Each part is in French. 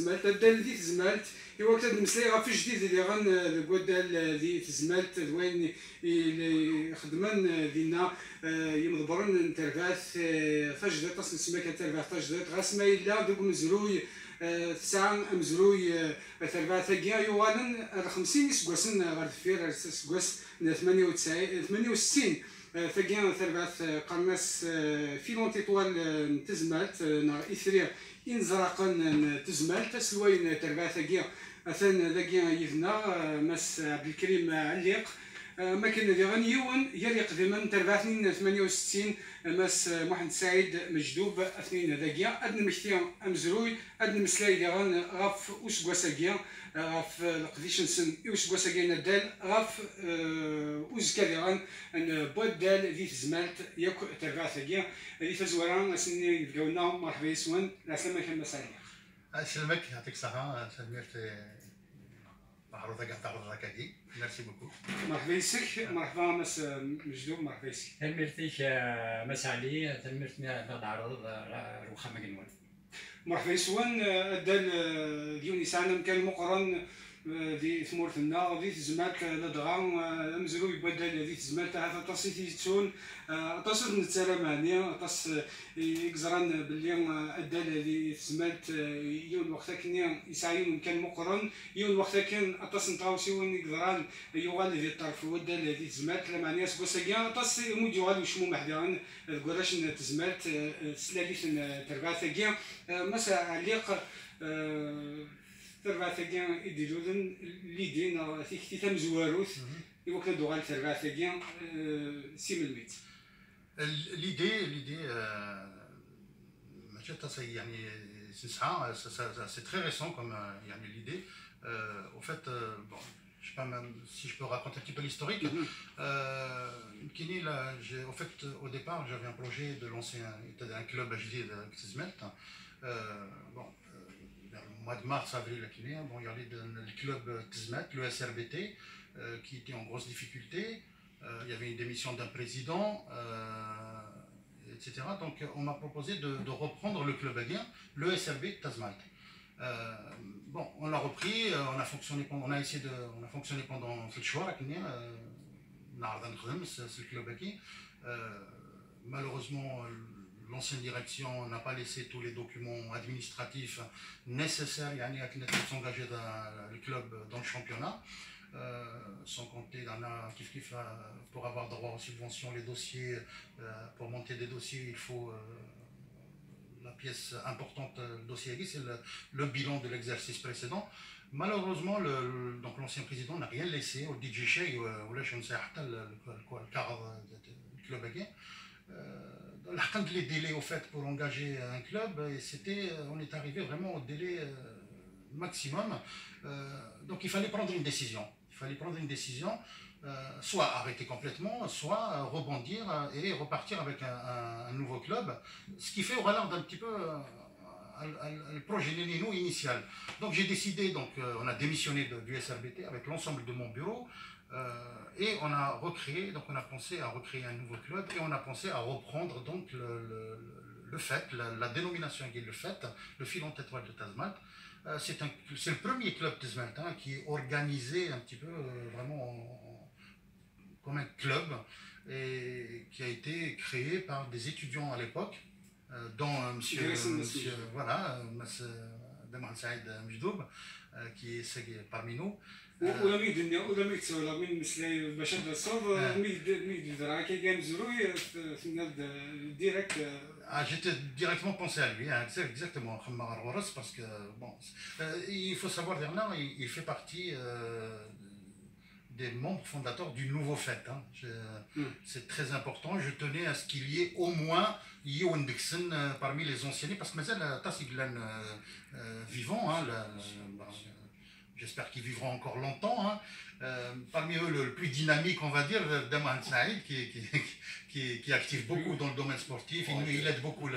تزمالت الدال دي تزمالت إوا كتد نمسلاي غا في جديد اللي غن الكوادال دي تزمالت وين يخدمن دينا يمضبرن ترفاث فجدت تصل سماك ترفاث فجدت غا سما إلا دوك مزروي تسعة مزروي ترفاث كيا يوالن 50 سكواسن غا دفير سكواس 68 ثقيان ثربات قرناس فيلون تطوال تزمالت نار إثريا إنزراقن تزمالت سلوين تربات ثقيا أثن ثقيا يذنا مس عبد الكريم عليق ما كان ذي غن يون يليق ذمن ترباتنين 68 مس محمد سعيد مجدوب اثنين ذاكيا ادن مشتيا امزروي ادن مسلاي ذي غن غاف وسكوا ساكيا غاف القديشنسن وسكوا ساكيا ندال غاف وزكا ذي غن ان بودال ذي تزمالت ياك تربات ثاكيا ذي تزوران اسني يلقاونا مرحبا يسون لا سلامة كان مسالي سلمك يعطيك الصحة سلميت عروضك تعرض هكاكي ميرسي بوكو مرحبا يسك مرحبا مس مجدوب مرحبا يسك تلمرتيك مس علي تلمرت بعد عرض روخا مجنون مرحبا يسون دال ديوني ساعنا كان مقرن ذي ثمورتنا ذي تزمات لدغا مزلو يبدل ذي تزمات هذا تصيتي تون تصل نتسالى معني تص يقزران باللي الدال ذي تزمات يون وقتها كني يسعيون كان مقرن يون وقتها كان اتص نطاوسيون يقدران يوغال ذي الطرف والدال ذي تزمات لا معني سكوساكيا تص يموجوال وشمو محدان كوراش تزمات سلاليث ترباثاكيا مسا عليق ترباثاكيا يديرون ليدين تيكتي تمزواروث يوكل دوغال ترباثاكيا سي ملميت l'idée يعني c'est très récent comme l'idée au fait bon je sais pas même si je peux raconter un petit peu l'historique au fait au départ j'avais un projet de lancer un club HD de Tizmelt bon mois de mars, avril, bon, il y avait le club Tizmelt, le SRBT, qui était en grosse difficulté. Il y avait une démission d'un président, etc. Donc on m'a proposé de reprendre le club adien, le SRB Tizmelt. Bon, on l'a repris, on a fonctionné pendant cette choix, c'est le club adien. Malheureusement, l'ancienne direction n'a pas laissé tous les documents administratifs nécessaires pour s'engager dans le club dans le championnat. Sans compter pour avoir droit aux subventions, les dossiers, pour monter des dossiers, il faut la pièce importante du dossier, c'est le bilan de l'exercice précédent. Malheureusement, l'ancien président n'a rien laissé au DJ Shea ou le cadre du club adien. Les délais au fait pour engager un club, on est arrivé vraiment au délai maximum. Donc il fallait prendre une décision. Soit arrêter complètement, soit rebondir et repartir avec un nouveau club. Ce qui fait au relais d'un petit peu le projet Nénino initial. Donc j'ai décidé, on a démissionné du SRBT avec l'ensemble de mon bureau. Et on a recréé, donc on a pensé à recréer un nouveau club et on a pensé à reprendre donc le fait, la dénomination qui est le fait, le filon étoile de Tizmelt. C'est le premier club Tizmelt qui est organisé un petit peu vraiment comme un club et qui a été créé par des étudiants à l'époque, dont monsieur voilà, Mohamed Saïd Mjdoub, qui est parmi nous. ولميد الدنيا ولميد سولا من مسلاي باش هذا الصوب ميد درا كي كان زروي في ديريكت. J'étais directement pensé à lui, exactement, parce que bon, il faut savoir Bernard, il fait partie des membres fondateurs du nouveau fait. C'est très important. Je tenais à ce qu'il y ait au moins Youn Dixon parmi les anciens, parce que maintenant Tassiglan vivant. J'espère qu'ils vivront encore longtemps. Parmi eux, le plus dynamique, on va dire, Mohamed Saïd, qui active beaucoup dans le domaine sportif. Il aide beaucoup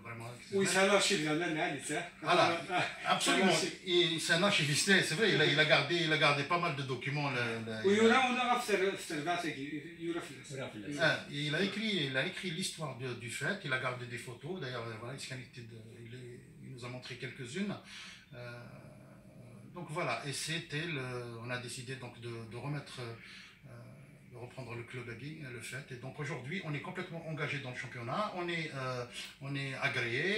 vraiment. Oui, c'est un archiviste. Voilà, absolument. C'est un archiviste, c'est vrai. Il a gardé pas mal de documents. Il a écrit l'histoire du fait. Il a gardé des photos. D'ailleurs, voilà, il nous a montré quelques-unes. Donc voilà, et on a décidé donc de remettre, de reprendre le club le fait. Et donc aujourd'hui, on est complètement engagé dans le championnat, on est agréé,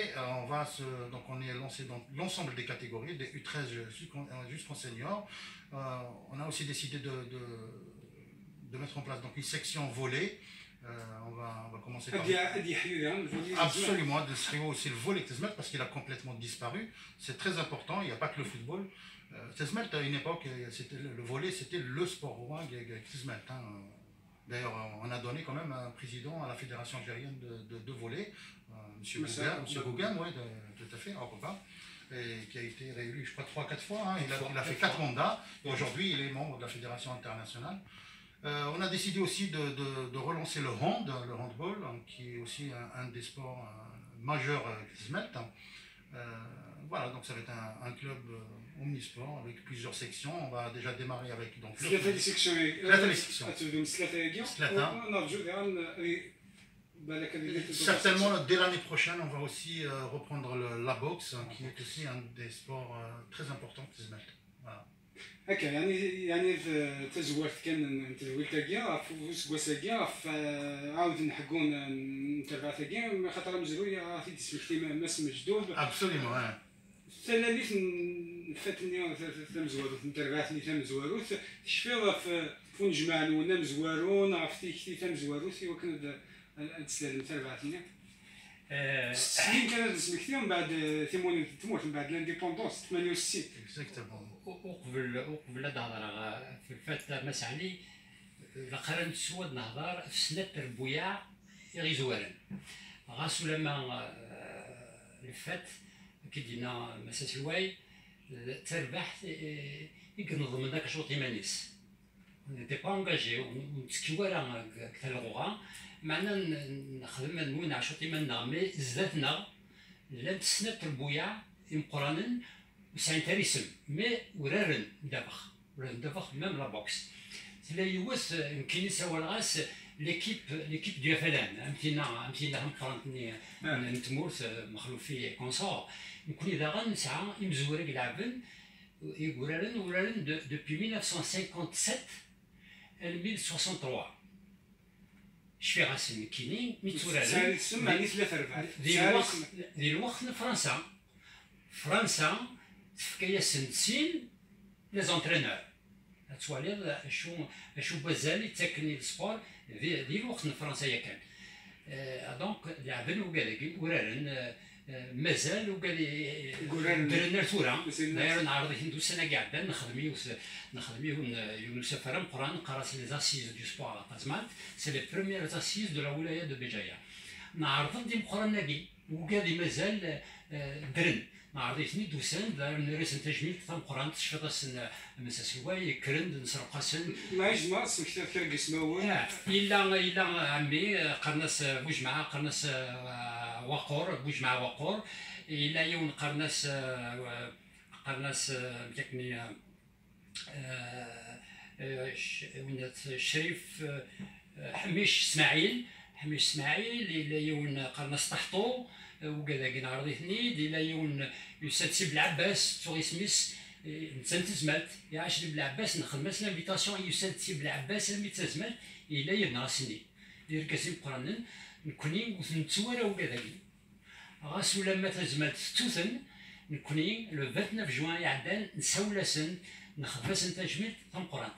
donc on est lancé dans l'ensemble des catégories, des U13 jusqu'en senior. On a aussi décidé de mettre en place donc une section volley. On va commencer par... Absolument, c'est le volley parce qu'il a complètement disparu. C'est très important, il n'y a pas que le football. Tezmelt, à une époque, le volley, c'était le sport roi Tezmelt. D'ailleurs, on a donné quand même un président à la fédération algérienne de volley, M. Gougan, oui, tout à fait, et qui a été réélu, je crois, 3-4 fois. Il a fait 4 mandats, et aujourd'hui, il est membre de la fédération internationale. On a décidé aussi de relancer le handball, qui est aussi un des sports majeurs Tezmelt. Voilà, donc ça va être un club omnisport avec plusieurs sections. On va déjà démarrer avec donc certainement dès l'année prochaine, on va aussi reprendre la boxe, qui est aussi un des sports très importants de Tezmelt. Voilà. هكا يعني تزورت كان تزوير تاكيا فوس كواساكيا عاود نحكون نتابع تاكيا خاطر مزرويه في تسمكتي ماس مجدوب ابسوليومون ثاني فاتني ثم زواروت نتابعتني ثم زواروت شفيغ فون جماع نونا مزوارون عرفتي كثي ثم زواروت وكان تسلم تابعتني سنين كانت تسمكتي من بعد تموت من بعد لانديبوندونس 68 اكزاكتومون وقبل نهضر في الفات مسعلي القرن تسود نهضر في سنة ربويع غي زوارن غاسو لما الفات كي دينا مسات الواي تربح يقنض من داك شوط يمانيس نتي با انجاجي ونتسكيوارا كتلغوها معنا نخدم نوين عشوط يمانا مي زداتنا لان سنة ربويع يمقرانن سانتاريسم مي ورارن دابخ ميم لا بوكس تلا يوث يمكن يساوى الغاس ليكيب ديال فلان امتينا مقرنتني نتمورت مخلوفي كونسور يمكن اذا غنسعى يمزورك لعبن ورارن دوبي 1957 ل 1063 شفي غاسن كينين ميتورارن يعني 3 ديال الوقت فرنسا تفكايا سنتين لي زونترينور توالي شو بازالي تاكني السبور ديال الوقت فرنسا كان دونك لعبن وكالاكين ورارن مازال وكالي درنا تورا داير نعرض هندو سنه قاعده نخدمي يونس فرام قران قرات لي زاسيز دو سبور على تازمات سي لي بروميير زاسيز دو لا ولايه دو بجايه نعرض دي مقران ناقي وكالي مازال درن عرضيتني دوسان داير نرسم تجميل تام قران تشفطسن مساسواي كرند نسرقسن ما يجمع سمكتر كرقس ماون الا عمي قرناس بوجمعه قرناس وقور بوجمعه وقور الا يوم قرناس متكني شريف حميش اسماعيل الا يوم قرناس طحطو وكذا عرضيتني ديلا يون يساتسي بالعباس توري سميس نتزملت يعاش بالعباس نخدم لنا انفيتاسيون يساتسي بالعباس لمي تزملت الا ينراسني دير كاسين قرانن نكوني نتوارا وكذا غاسو لما تزملت توثن نكوني لو 29 جوان يعدان نسولاسن نخدمسن تجميل تم قرانت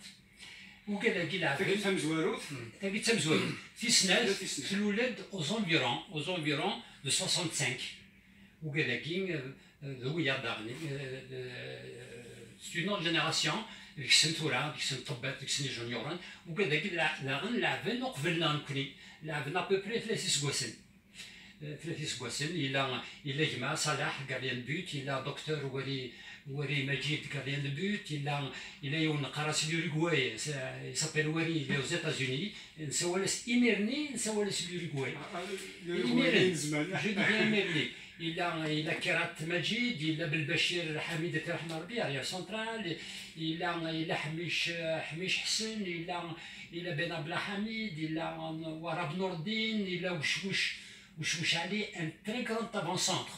وكذا كي تم زواروت في سنات في الولاد اوزونفيرون de 65 وكذا كي ذويا داغني c'est une autre génération ديك السن تورا ديك السن طبات ديك السن جونيوران وكذا كي لاغن لعبنا وقبلنا نكوني لعبنا بوبري 3 سكواسن الا جماعه صلاح كارديان بوت الا دكتور وري مجيد كارديان بوت الا يون قراس لوروغواي يسابيل وري لي aux États-Unis نسوالس ايميرني نسوالس لوروغواي ايميرني الا كرات مجيد الا بالبشير حميد رحمه ربي ريال سنترال الا حميش حسن الا بن عبد الحميد الا وراب نور الدين الا وش عليه ان تري كراند افون سونتر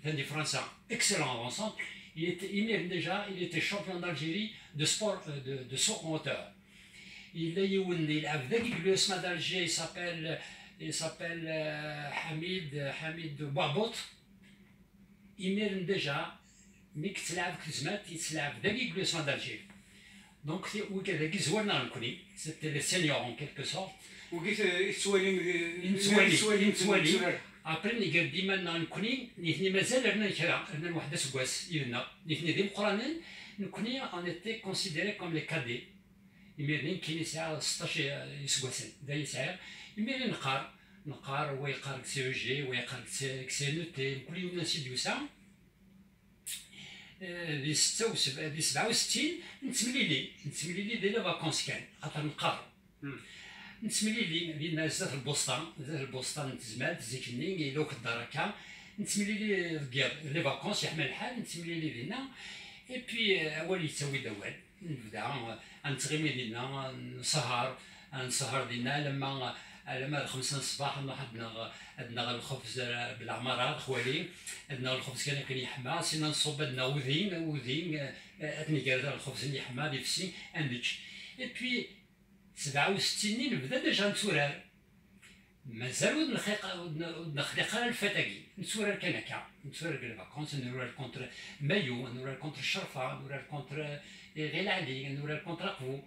دي فرنسا اكسلون افون سونتر il était champion d'Algérie de sport de saut en hauteur. Il a eu le SMA d'Alger, il s'appelle Hamid Bouabout. Il a déjà ملي كنت تلعب كزمات يتلعب دقيق لو سما d'Alger. Donc وكذا زورنا نكوني c'était le senior en quelque sorte. وقيت يتسوالي ابري ملي قال ديما نكوني نيتني مازال رنا كرا رنا الوحده سكواس يلنا نيتني ديم قرانين نكوني on était considérés comme les cadets. يميرين كاين يسعى 16 يسكواسن دا يسعى يميرين نقار هو يقار سي او جي ويقار سي نو تي كل يوم نسيت يوسع دي 67 نتمليلي ديال لي فاكونس كان خاطر نقار نتمليلي لينا زاد البوسطان تزمات زيكني لوك الدار هكا نتمليلي لي فاكونس يحمل الحال نتمليلي لينا اي بي اول يتساوي دوال نبدا نتغيمي ديالنا نسهر ديالنا لما 5 الصباح عندنا الخبز بالعمارات خوالي عندنا الخبز كان يحمى سينا نصوب عندنا وذين اتني كاردا الخبز اللي يحمى اللي فسي انديتش اي بي 67 نبدا ديجا نتورار مازال نخلق الفتاكي نتورار كان هكا نتورار بالفاكونس نورال كونتر مايو نورال كونتر الشرفه نورال كونتر غير علي نورال كونتر قفو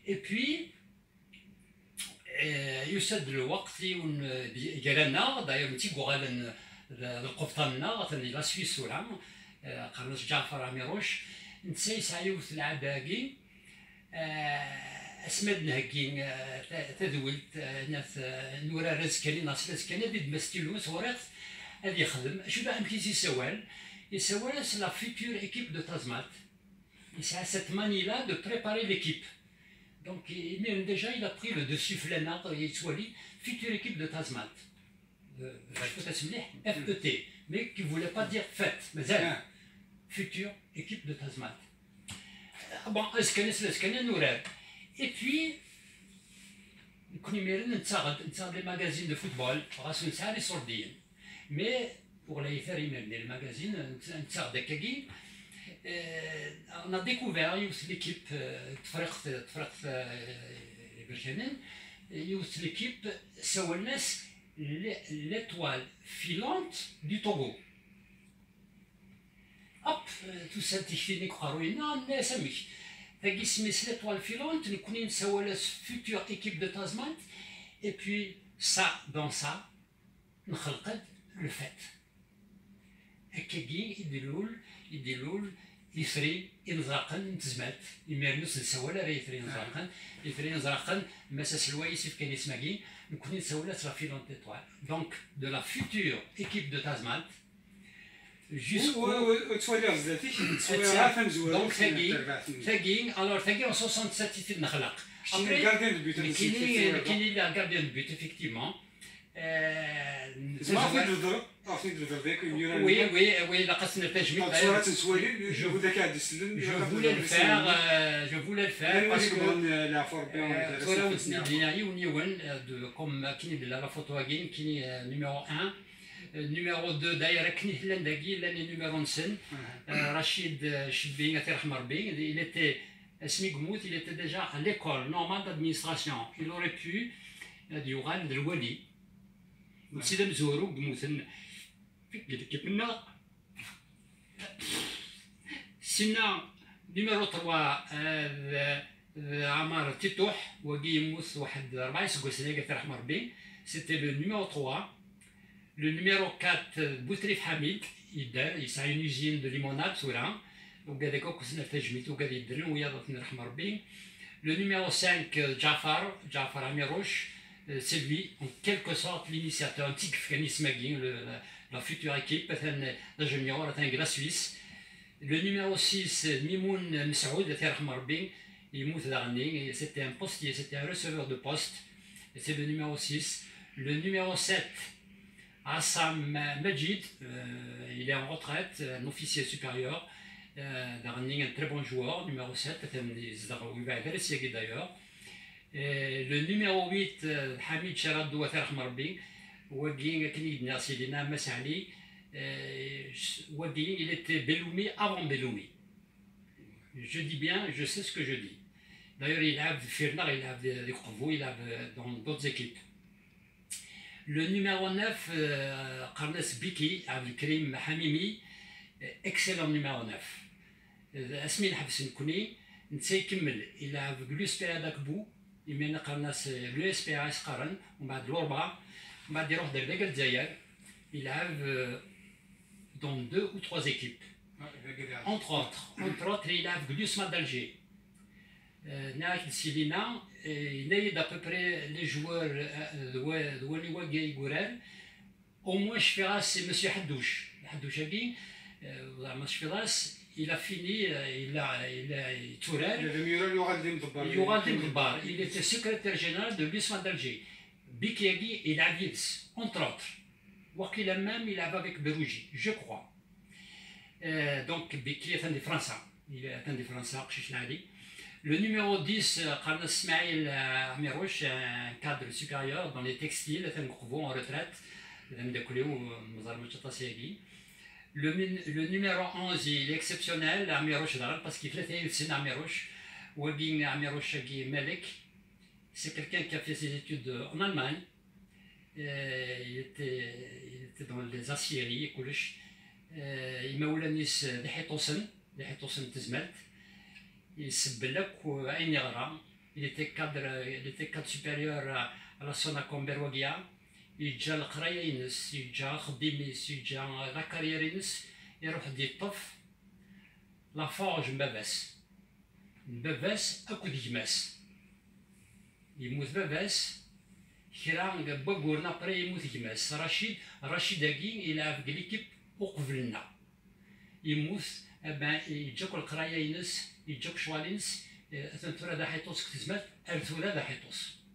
اي بي يسد الوقت ديالنا داير نتي كوغال القبطاننا غاتني لا سويس ولا قرنش جعفر عميروش نتساي سعيوث العداقي اسمد نهكين تدولت ناس نورا رزكاني ناس رزكاني بيد مستيلو صورات هذا يخدم شو بقى مكيس يسوال سي لا فيتور ايكيب دو تازمات يسعى cette manie-là de préparer l'équipe. Donc déjà il a pris le dessus Flenard et Swali, future équipe de Tazmat. FET, mais qui ne voulait pas dire fête, mais elle, future équipe de Tazmat. Bon, est-ce qu'on est nourri? Et puis, on a des magazines de football, mais pour les faire les magazines, on a découvert l'équipe l'équipe l'étoile filante du Togo. Hop, tout ça تشتيني قروينا نسميش تاكي سميت l'étoile filante نكونين سوالس future équipe de Tasman et puis ça dans ça نخلق le fait هكاكي يديرول يثري إنزراقن تزمات يمارنوس نسوالة راه يثري إنزراقن مساس الوايس في كان يسماكي نكون نسوالة لا فيلونت إطوال دونك دو لا فيتور إيكيب دو تازمات jusqu'au توالي زاتي توالي عارفه مزوره دونك ثاقين الوغ ثاقين 67 تيت نخلق ابري كارديان دو بوت كاين لي كارديان دو بوت افيكتيفمون Oui, la casse n'est pas je voulais le faire parce que comme la photo qui est numéro 1, numéro 2 d'ailleurs l'année numéro 9 Rachid Chibing il était il était déjà à l'école normale d'administration, il aurait pu يوغان الوالي سيدا مزورو بموثن كيف منا سنا نيميرو 3 عمار تيتوح وكي يموت واحد 4 سكوسني قالت رحمه ربي سيتي لو نيميرو 3 لو نيميرو 4 بوتريف حميد يدار يسعى اون يوزين دو ليموناد سورا وكذاك كوسنا تجميت وكذا يدرن ويا رحمه ربي لو نيميرو 5 جعفر عميروش. C'est lui, en quelque sorte, l'initiateur, un petit la future équipe, la junior, la Suisse. Le numéro 6, Mimoun Msaoud, c'était un postier, c'était un receveur de poste, et c'est le numéro 6. Le numéro 7, Assam Majid, il est en retraite, un officier supérieur, un très bon joueur, numéro 7, d'ailleurs. Le numéro 8 Hamid Charadou Marbi, Il était Belloumi avant Belloumi. Je dis bien, je sais ce que je dis. D'ailleurs, il a Firnar, il a des Corvaux, il a dans d'autres équipes. Le numéro 9, Carles Biki, Abdelkrim Hamimi, excellent numéro 9. Asmin Habsen Kouni, نسي يكمل الى لوسبي هذاك بو يمين قرناس لوسبي اس قرن ومن بعد الأربعة ومن بعد يروح دردك الجزائر يلعب dans 2 ou 3 équipes entre autres il a l'USMA d'Alger. ناك سيلينا ينايد à peu près les joueurs اللي واقع يقولان au moins شفيراس c'est monsieur حدوش هاكي زعما شفيراس il a fini, il a Tourelle. Il était secrétaire général de l'USMA d'Alger. Bikiagi et Lavils, entre autres. Wakil même, il avait avec Berouji, je crois. Donc, Biki est un des Français. Il est un des Français, le numéro 10, Kharnas Smaïl Amirouche, un cadre supérieur dans les textiles, un gros en retraite. Le numéro 11, il est exceptionnel, Amirouche, parce qu'il fait une Amirouche. Wabing Amirouche Melek, c'est quelqu'un qui a fait ses études en Allemagne. Il était dans les aciéries, il m'a ouvert des Hetosen Tizmelt. Il se belak ou il était cadre supérieur à la Sonacom Berwagia. يجا القرايه ينس يجا خديم يجا لا كارير ينس يروح دي الطف لا فورج مباباس اكو ديجماس يموت باباس كرا باكورنا بري يموت جماس رشيد هاكي يلعب في ليكيب وقبلنا يموت يجاك القرايه ينس يجاك شوالينس ثورة دا حيطوس كتزمات ثورة دا حيطوس.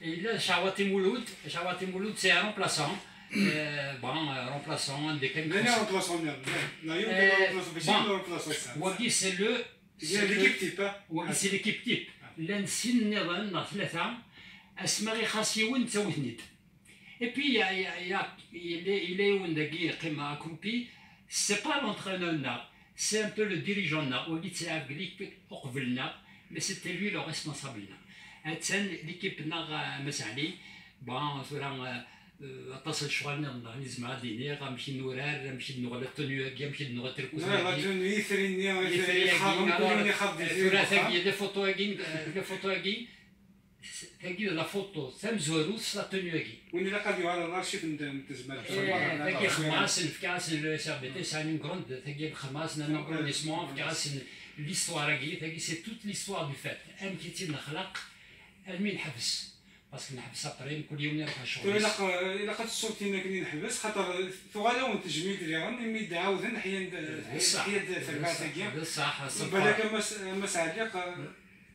Et là, Shawati Mouloud, c'est un remplaçant. Remplaçant des quelques. Wagi, c'est l'équipe type. Wagi, c'est l'équipe type. L'Ansin Nevan, Nafleta, Asmari Khassioun, Tsaouhnit. Et puis, il est où Ndagi, Kima Akoupi, c'est pas l'entraîneur là, c'est un peu le dirigeant là. Wagi, c'est Aglik, Orvelna, mais c'était lui le responsable là. L'équipe n'a مسعني bon ثورا اتصل شوال نزمع ديني غنمشي نورار نمشي نغ التونيو غنمشي نغ تركوز لا توني ثريني خاف ثورا ثاقي لي فوتو هاكين لي فوتو هاكين ثاقي لا فوتو ثم زوروس لا تونيو هاكين وين لا قاديو على الارشيف نتزمع ثاقي خماس في كاس لو اس ار بي تي ساني كروند ثاقي خماس نانو كرونديسمون في كاس l'histoire هاكي c'est toute l'histoire du fait ام كيتي نخلق المين حبس باسكو نحبس ابري كل يوم نروح الشغل الا قد صورتينا كني نحبس خاطر ثغاله والتجميد اللي غنمي دعاوذ نحيا ثربعه بصح بالك ما ساعدك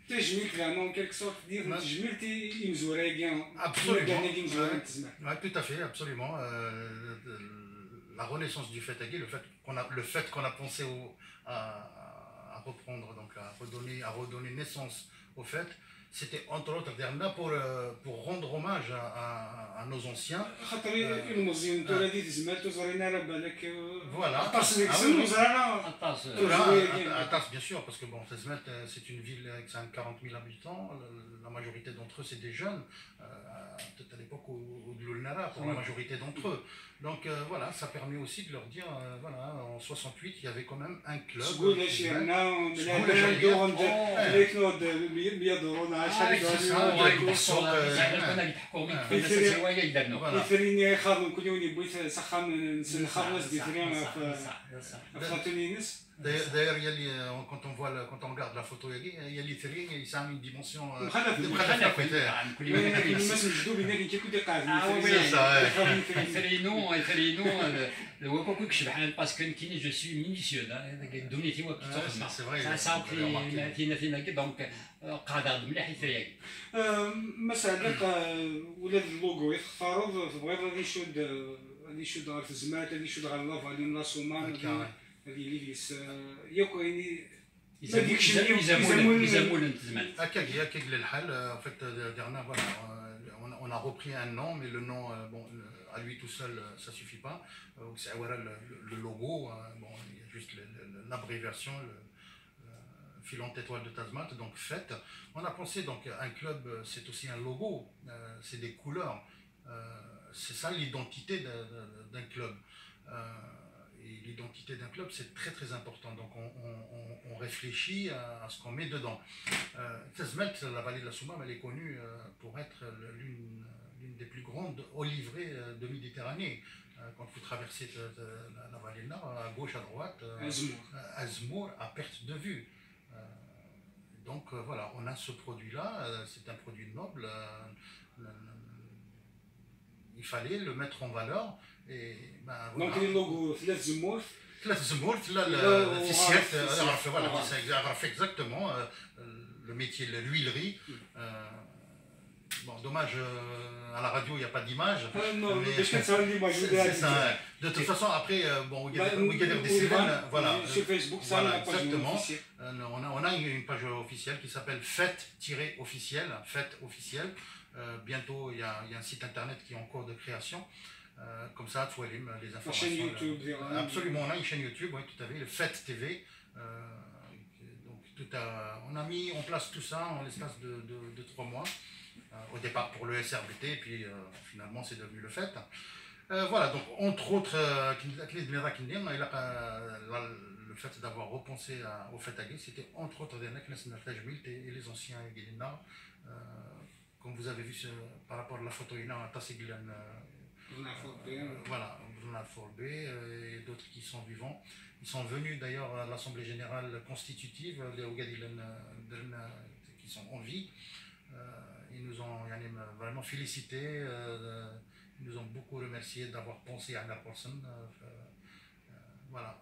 تجميل كلامه كيلك صوت ديال التجميل يمزورا كاع absolument tout à fait absolument la renaissance du fait le fait qu'on a pensé à reprendre donc à redonner naissance au fait. C'était entre autres pour rendre hommage à nos anciens. Voilà. Atas, bien sûr, parce que bon, Tezmet, c'est une ville avec 40 000 habitants. La majorité d'entre eux, c'est des jeunes. Peut-être à l'époque de l'Ulnara, pour la majorité d'entre eux. Donc voilà, ça permet aussi de leur dire, voilà, en 68, il y avait quand même un club. D'ailleurs, quand on regarde la photo, il y a l'Ithérien, il a une dimension parce que je suis minutieux. C'est vrai. مسألة ولاد اللوغو يختاروا تبغي غادي يشد غير في الزمات غادي يشد غير لافا غادي ناسومان هذه ليليس ياكو يعني ما ديكش يزامون الزمان هكاك للحال en fait dernièrement voilà on on a repris un nom, mais le nom, bon, à lui tout seul, ça suffit pas. C'est voilà, le logo, bon, il y a juste l'abréviation, filante étoile de Tazmat, donc fête. On a pensé, donc, un club, c'est aussi un logo, c'est des couleurs. C'est ça l'identité d'un club. Et l'identité d'un club, c'est très très important. Donc on réfléchit à ce qu'on met dedans. Tazmalt, la vallée de la Soumam, elle est connue pour être l'une des plus grandes oliveraies de Méditerranée. Quand vous traversez la vallée là, à gauche, à droite, Azmour, à perte de vue. Donc voilà, on a ce produit-là, c'est un produit noble. Il fallait le mettre en valeur. Et ben, voilà. Donc, le logo, ثلاث زمور voilà, c'est exactement le métier de l'huilerie. Bon, dommage, à la radio il n'y a pas d'image. Non, mais c'est ça. De toute façon, après, bon, il y a des semaines, voilà. Sur Facebook, ça, voilà, exactement. On a une page officielle qui s'appelle Fête-officielle. Fête officielle. Bientôt, il y a un site internet qui est en cours de création. Comme ça, tu vois les informations. Une chaîne YouTube. Absolument, on a une chaîne YouTube, oui, tout à fait, le Fête TV. Donc, on a mis en place tout ça en l'espace de 3 mois. Au départ pour le SRBT, et puis finalement c'est devenu le Fête. Voilà, donc entre autres, le fait d'avoir repensé au Fête à Gué, c'était entre autres et les anciens Guélinards. Comme vous avez vu par rapport à la photo, il y a voilà, Bruna Forbe et d'autres qui sont vivants. Ils sont venus d'ailleurs à l'Assemblée Générale constitutive, les Ougadilen qui sont en vie. Ils nous ont vraiment félicité, ils nous ont beaucoup remercié d'avoir pensé à la personne. Voilà.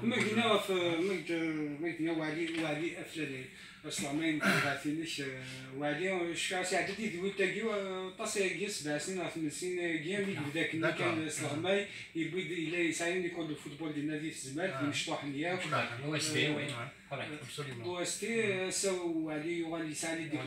ما قلنا وعلي افلالي الصامين كاتينش وعلي شكاسي عددي دوي تاكيو طاسي جيس 7 سنين 8 سنين كيام بداك كان الصغماي يبغي الا يساعدني يكون الفوتبول ديال نادي الزمالك مشطوح ليا هو اس تي وي هو اس تي سو علي وغالي يساعدني ديك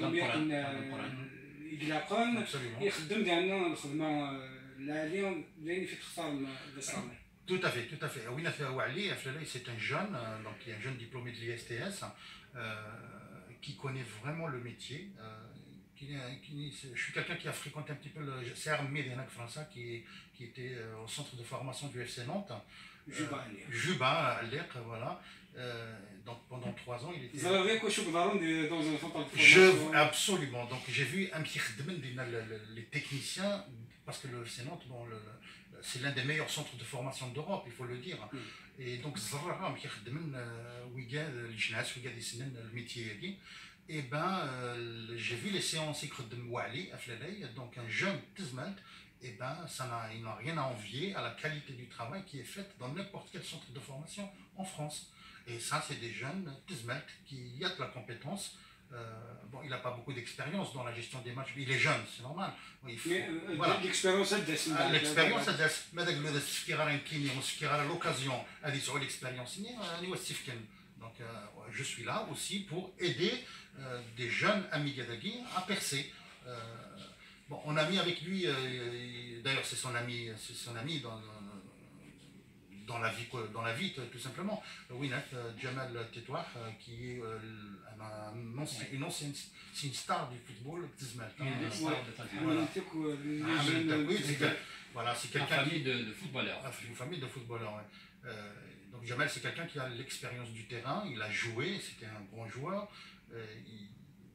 إغلاقا يخدم ديالنا الخدمه العاليه اللي في تختار الصامي. Tout à fait, tout à fait. Ouali, c'est un jeune, donc il y a un jeune diplômé de l'ISTS qui connaît vraiment le métier. Je suis quelqu'un qui a fréquenté un petit peu le CERN Médénac français qui était au centre de formation du FC Nantes. Juba à l'EC, voilà. Donc pendant 3 ans, il était. Vous avez quoi dans un centre de formation? Absolument. Donc j'ai vu un petit les techniciens, parce que le FC Nantes, bon, c'est l'un des meilleurs centres de formation d'Europe, il faut le dire. Et donc, et ben, j'ai vu les séances de Mouali, donc un jeune Tizmalt, et ben, il n'a rien à envier à la qualité du travail qui est fait dans n'importe quel centre de formation en France. Et ça, c'est des jeunes Tizmalt qui y a de la compétence. Bon, il n'a pas beaucoup d'expérience dans la gestion des matchs, il est jeune, c'est normal. Voilà. L'expérience, l'expérience, l'occasion, l'expérience. Donc, je suis là aussi pour aider des jeunes amis Gadagui à percer. Bon, on a mis avec lui, d'ailleurs c'est son ami dans la vie tout simplement. Winat Jamal Tetouar, qui est une ancienne star du football Tizmalt. Voilà, c'est quelqu'un qui de footballeurs. Une famille de footballeurs. Ouais. Donc Jamal, c'est quelqu'un qui a l'expérience du terrain, il a joué, c'était un bon joueur.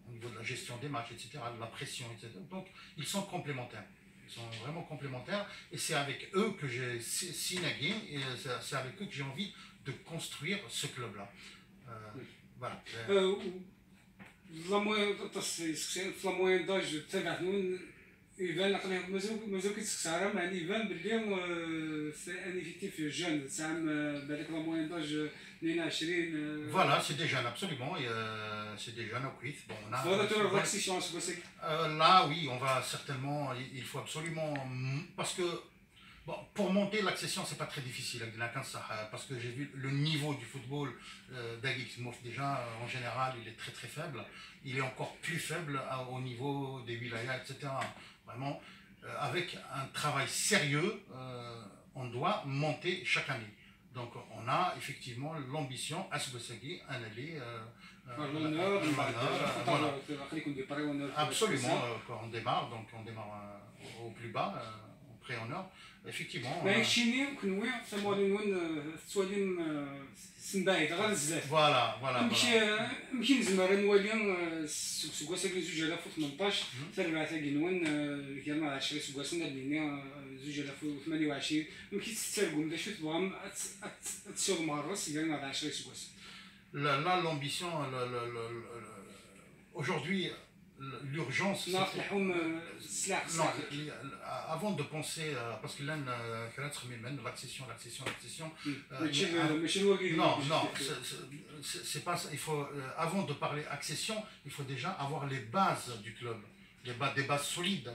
Au niveau de la gestion des matchs, etc., de la pression, etc. Donc, ils sont complémentaires. Ils sont vraiment complémentaires. Et c'est avec eux que j'ai synagué, et c'est avec eux que j'ai envie de construire ce club-là. Voilà. la moyenne d'âge يبان مازال كيتسكسارا معني يبان باللي سي ان ايفيكتيف جون زعما بالك لا موين داج 22. Voilà, c'est des jeunes, absolument. C'est des jeunes au quiz. Bon, là, oui, on va certainement. Il faut absolument. Parce que Bon, pour monter, l'accession, c'est pas très difficile, parce que j'ai vu le niveau du football d'Agix Mouf déjà, en général, il est très très faible. Il est encore plus faible au niveau des wilayas, etc. Vraiment, avec un travail sérieux, on doit monter chaque année. Donc, on a effectivement l'ambition à Sbosagui, un aller. Absolument, quand on démarre, donc on démarre au plus bas, en pré-honneur. Effectivement. Voilà, voilà. يمكن زعما نولي سكواس اللي 2018 تربع تاكينوان ديالنا 10 سكواس اللي 2028 يمكن تسترقم دا شو تبغى تسوق مع الراس ديالنا 10 سكواس. Là, l'ambition, aujourd'hui, l'urgence. Non, avant de penser, parce que là, l'accession. Non, c'est pas ça. Il faut, avant de parler accession, il faut déjà avoir les bases du club, des bases solides.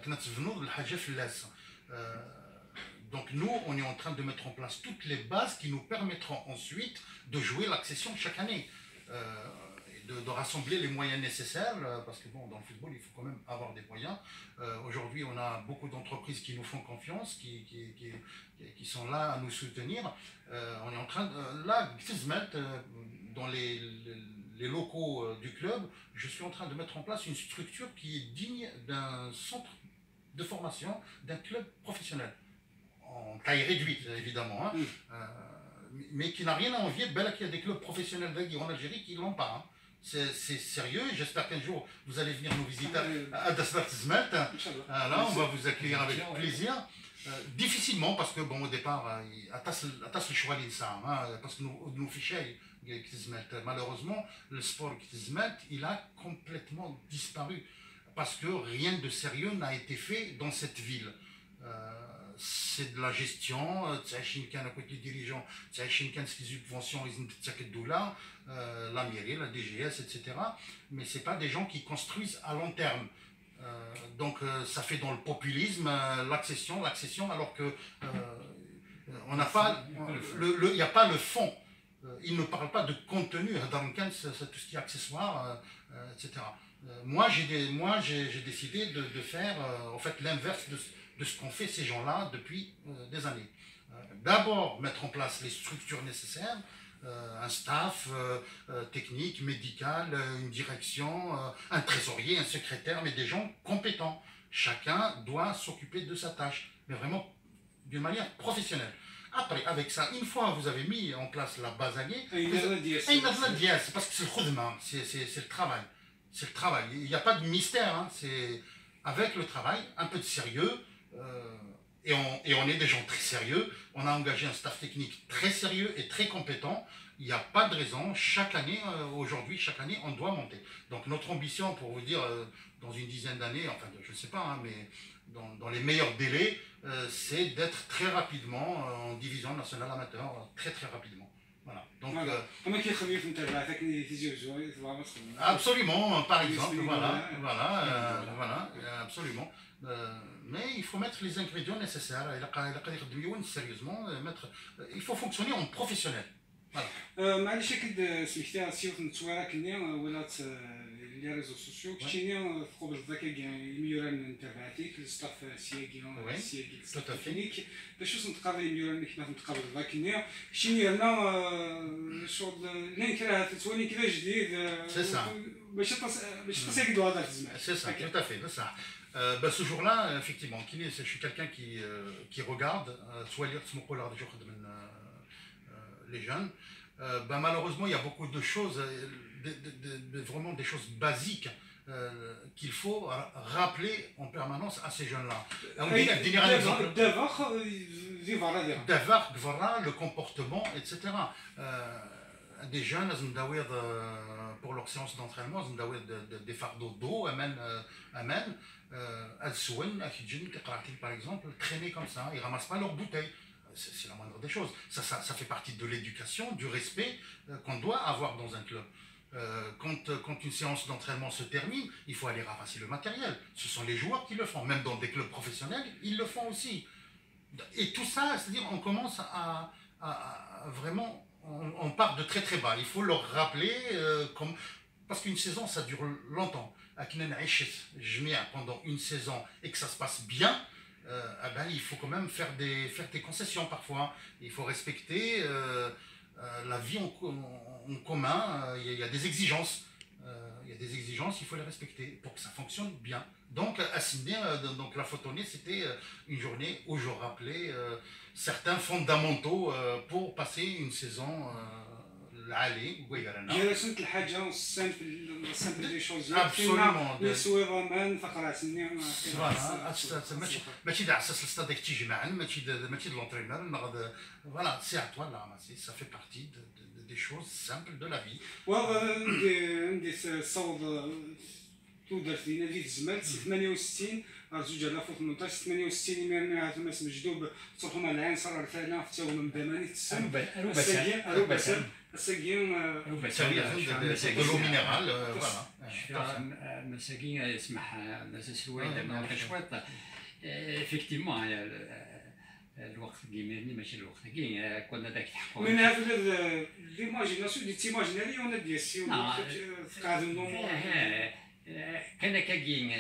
Donc nous, on est en train de mettre en place toutes les bases qui nous permettront ensuite de jouer l'accession chaque année. De rassembler les moyens nécessaires, parce que bon, dans le football, il faut quand même avoir des moyens. Aujourd'hui, on a beaucoup d'entreprises qui nous font confiance, qui sont là à nous soutenir. On est en train de... Là, dans les locaux du club, je suis en train de mettre en place une structure qui est digne d'un centre de formation, d'un club professionnel. En taille réduite, évidemment. Hein. Mais qui n'a rien à envier. Il y a des clubs professionnels en Algérie qui ne l'ont pas. Hein. C'est sérieux, j'espère qu'un jour vous allez venir nous visiter à Daslat Zmelt. Là, on va vous accueillir avec plaisir. Difficilement, parce que bon, au départ, le choix ça, parce que nous fichions malheureusement, le sport Zmelt, il a complètement disparu. Parce que rien de sérieux n'a été fait dans cette ville. C'est de la gestion, les dirigeants, les subventions, la mairie, la DGS, etc. Mais ce n'est pas des gens qui construisent à long terme. Donc ça fait dans le populisme, l'accession, alors que on n'a pas, il n'y a pas le fond. Ils ne parlent pas de contenu, c'est tout ce qui est accessoire, etc. Moi, j'ai décidé de faire en fait l'inverse de ce qu'ont fait ces gens-là depuis des années. D'abord, mettre en place les structures nécessaires, un staff technique, médical, une direction, un trésorier, un secrétaire, mais des gens compétents. Chacun doit s'occuper de sa tâche, mais vraiment d'une manière professionnelle. Après, avec ça, une fois que vous avez mis en place la base à c'est parce que c'est le khudma, c'est le travail. C'est le travail. Il n'y a pas de mystère, hein. C'est avec le travail, un peu de sérieux, et on est des gens très sérieux. On a engagé un staff technique très sérieux et très compétent. Il n'y a pas de raison. Chaque année, aujourd'hui, chaque année, on doit monter. Donc notre ambition, pour vous dire, dans une dizaine d'années, enfin, je ne sais pas, hein, mais dans les meilleurs délais, c'est d'être très rapidement en division nationale amateur, très très rapidement. Voilà. Donc, absolument, par exemple, voilà, absolument. Mais il faut mettre les ingrédients nécessaires. Sérieusement, il faut fonctionner en professionnel. معليش اكيد سمحتي سيوت نتصويره كني ولات لي ريزو سوسيو كنتيني تقوبل ذاك الميوران نتابعتيك الستاف سياكي تكنيك باش نتقابل الميوران كنا نتقابل ذاك كني كنتيني هنا شغل نكره تتولي كذا جديد باش تصيقدوا هذا الزمان. C'est ça, tout à fait, ça. Ce jour-là, effectivement, je suis quelqu'un qui regarde, soit lire les jeunes. Malheureusement, il y a beaucoup de choses, vraiment des choses basiques qu'il faut rappeler en permanence à ces jeunes-là. D'avoir le comportement, etc. Des jeunes, pour leur séance d'entraînement, des fardeaux d'eau, par exemple, traîner comme ça, ils ne ramassent pas leurs bouteilles. C'est la moindre des choses. Ça fait partie de l'éducation, du respect qu'on doit avoir dans un club. Quand une séance d'entraînement se termine, il faut aller ramasser le matériel. Ce sont les joueurs qui le font. Même dans des clubs professionnels, ils le font aussi. Et tout ça, c'est-à-dire on commence à vraiment, on part de très très bas. Il faut leur rappeler, parce qu'une saison, ça dure longtemps. Pendant une saison et que ça se passe bien, ah ben, il faut quand même faire des concessions parfois. Il faut respecter la vie en commun. Il y a des exigences. Il y a des exigences, il faut les respecter pour que ça fonctionne bien. Donc, à Sydney, donc la photonie, c'était une journée où je rappelais certains fondamentaux pour passer une saison العالي وغيرنا. جلسنا الحاجه الصنف دي شوز ابسوليومون السويره مان فقره سنين ماشي داع اساس الاستاد كتيجي معا ماشي د لونترينور فوالا سي ا توا لا راماسي سا في بارتي دي شوز سامبل دو لا في. عندي صوت تودرت لينا في الزمال 68 زوج 2018 68 يمرنا هذا الماس مجدوب صوتهم على العين صار رفعنا في تاو من بماني تسم الساقين de l'eau minérale, voilà. مساقين يسمح مساس الوالده من الكشوات افكتيفمون الوقت كيميرني ماشي الوقت كي كنا داك تحكوا من هذا ليماجيناسيون دي تيماجيناريون ديال السي فقاد النوم كان كاين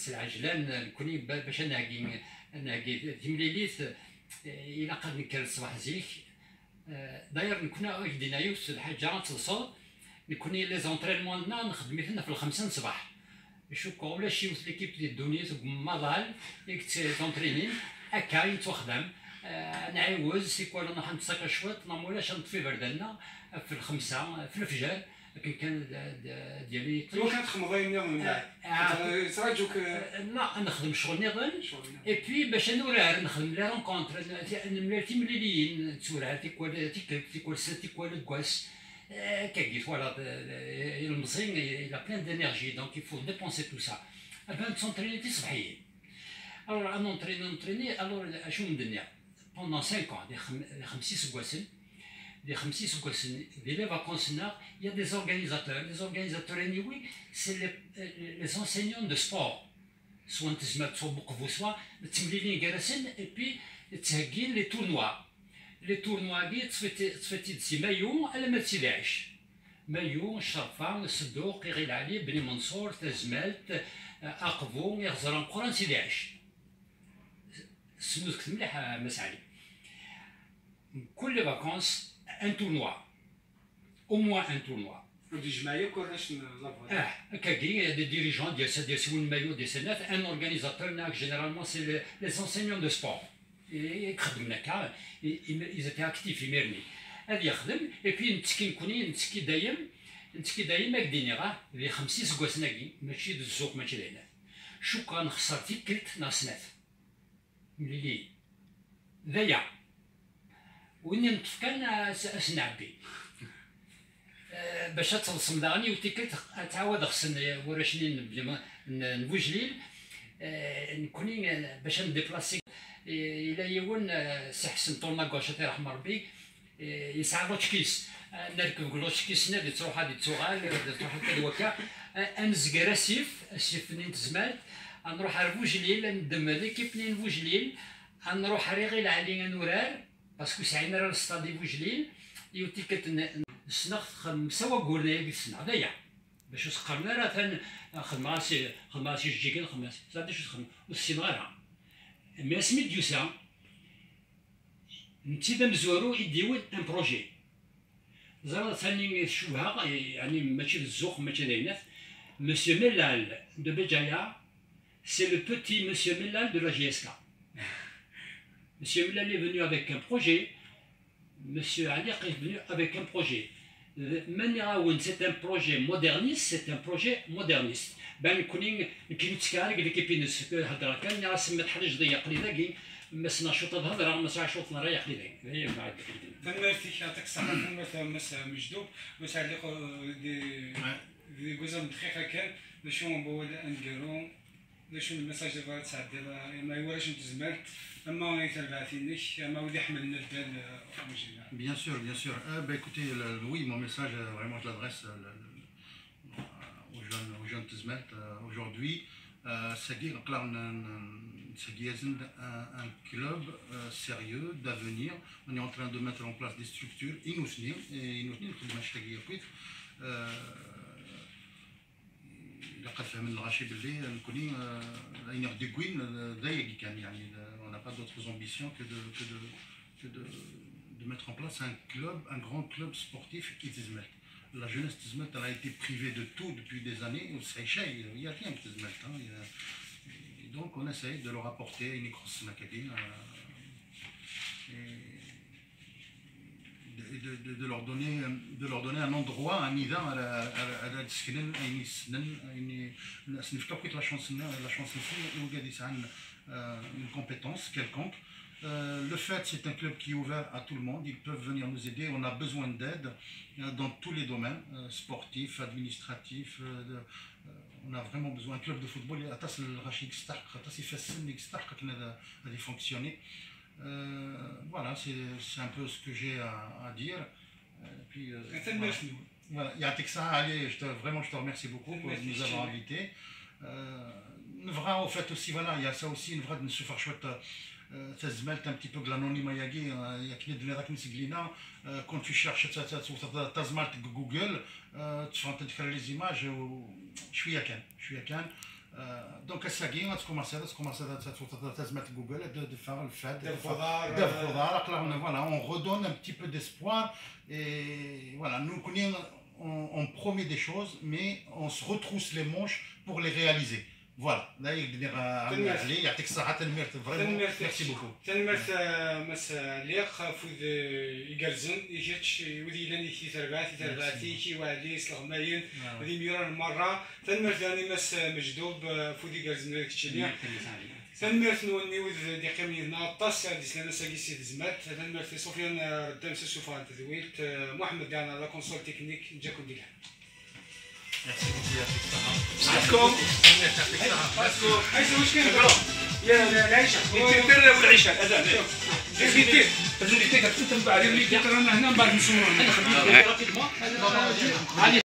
العجلان كوني باش نهكي تمليليت الى قد نكر الصباح زيك داير كنا دينا يوس الحاجه تصل نكوني لي زونطرينمون نخدم مثلنا في الخمسة الصباح شوف ولا شي وسط ليكيب ديال الدنيا مالال ياك تونطرينين هكا يتوخدم نعوز سيكوال انا حنتسكر شويط نمولاش نطفي بردنا في الخمسة في الفجر لكن كان ديالي هو كانت خمضين من بعد تراجوك لا نخدم شغل نظن اي بي باش نورار نخدم لي رونكونتر نملاتي مليليين تورار تيكوال تيكوال كواس كاكيت فوالا المصري il a plein d'énergie donc il faut dépenser tout ça avant de s'entraîner صباحيين alors نونطريني alors شنو ندير pendant 5 ans les 5 سكواسن les 5 سكواسن les vacances il y a des organisateurs anyway c'est les enseignants de sport soit تسمى تصوبوا سوا التمرينين جالسين et puis تهكين les tournois لي تورنوا كي تصفتي دسي مايو على ما تسيدعش مايو الشرفه الصدوق غير علي بني منصور تزمالت اقفو يغزران قران سيدعش سموزك مليح مسعلي كل فاكونس ان تورنوا او موان ان تورنوا ودي جماعيه كولاش لافوا كاكي دي ديريجون ديال سون مايو دي سنات ان اورغانيزاتور ناك جينيرالمون سي لي انسينيون دو سبور يخدمنا كاع اذا كان اكتيف يمرني هذا يخدم اي بي نتسكي دايم هكديني غا لي 5 سكواسناكي ماشي الزوق ماشي العناد شو كان خسر تيكلت ناسنات مليلي ذايا وين نطف كان اسنعبي باش تلصم داغني وتيكلت تعاود خصني وراشني نبوجليل نكوني باش نديبلاسي الى يون سي حسن طولنا كواشاتي رحم ربي يسعى لوتشكيس نركب لوتشكيس نادي تروح هادي تسوغال تروح الكدوكا انزق راسيف السيف نين تزمالت نروح رفوجليل ندم ليكيب نين فوجليل نروح ريغيل علينا نورار باسكو سعينا راه الستادي فوجليل يوتي كتنسنخ خمسة وقولنا يسنع هذايا باش سقرنا راه خدم راسي جيكين خدم راسي شو تخدم والسينغارها مي سميت ديوسا نتيدا مزورو يديون ان بروجي زعما ثاني شوها يعني ماشي الزوق ماشي داينات مسيو ميلال دو بجايا سي لو بوتي مسيو ميلال دو لا جي اس كا مسيو ميلال est venu avec un projet monsieur Aliq est venu avec un projet Maniraoun c'est un projet moderniste c'est un projet moderniste بان كونين كيمتكارك اللي كيبينس هضره كان راه سمت حرج ضيق لي ذاكي مسنا شوط الهضره مسا شوط رايح لي ذاك هي بعد تنمرتي يعطيك الصحه تنمرت مس مجدوب وتعليق دي جزء دقيقه كان باش هو انقرو باش المساج دابا تعدي ما يوراش نتزمرت اما يتبعثينيش اما ودي حملنا البال Bien sûr, bien sûr. Écoutez, oui, mon message, vraiment, je l'adresse aux jeunes Tizmelt aujourd'hui. C'est-à-dire, un club sérieux, d'avenir. On est en train de mettre en place des structures. Et nous, on n'a pas d'autres ambitions que de mettre en place un club, un grand club sportif qui Tizmelt. La jeunesse Tizmelt a été privée de tout depuis des années. Il n'y a rien que Tizmelt. Donc on essaye de leur apporter une grosse maquille et de leur donner un endroit, un nidam à la une compétence quelconque. Le fait, c'est un club qui est ouvert à tout le monde, ils peuvent venir nous aider, on a besoin d'aide dans tous les domaines, sportifs, administratifs, on a vraiment besoin. Un club de football, il fait fonctionner. Voilà, c'est un peu ce que j'ai à dire. Puis, voilà, allez, vraiment, je te remercie beaucoup pour nous avoir invités. Au fait aussi, voilà, il y a ça aussi, une vraie de se faire chouette. تزملت un petit peu de l'anonymat ياكي ياكني دلي راك نسقلينا كنت في شيرش تزملت جوجل تفهمت تكرر لي زيماج شويه كان دونك الساكي تكوماسي تزملت جوجل de faire le fait de خضار voilà on redonne un petit peu d'espoir et voilà nous on promet des choses mais on se retrousse les manches pour les réaliser. Voilà, là il y a يعطيك الصحة تنمير فريمون ميرسي بوكو تنمير مسا ليق فود يقرزن يجتش ودي لاني كي ترباتي كي وعلي سلغماين ودي ميران مرة تنمير ثاني مس مجدوب فود يقرزن لك تشيليا تنمير نوني ود دي قيمني ناطاس دي سنة ساقي سيد زمات تنمير سفيان ردام سوفان تذويت محمد دانا لا كونسول تكنيك جاكو ديلا. Merci beaucoup. معكم عايز يا العيشه التر والعيشه هذا لازم ديتيك تتبع لي رانا هنا من بعد نصوروا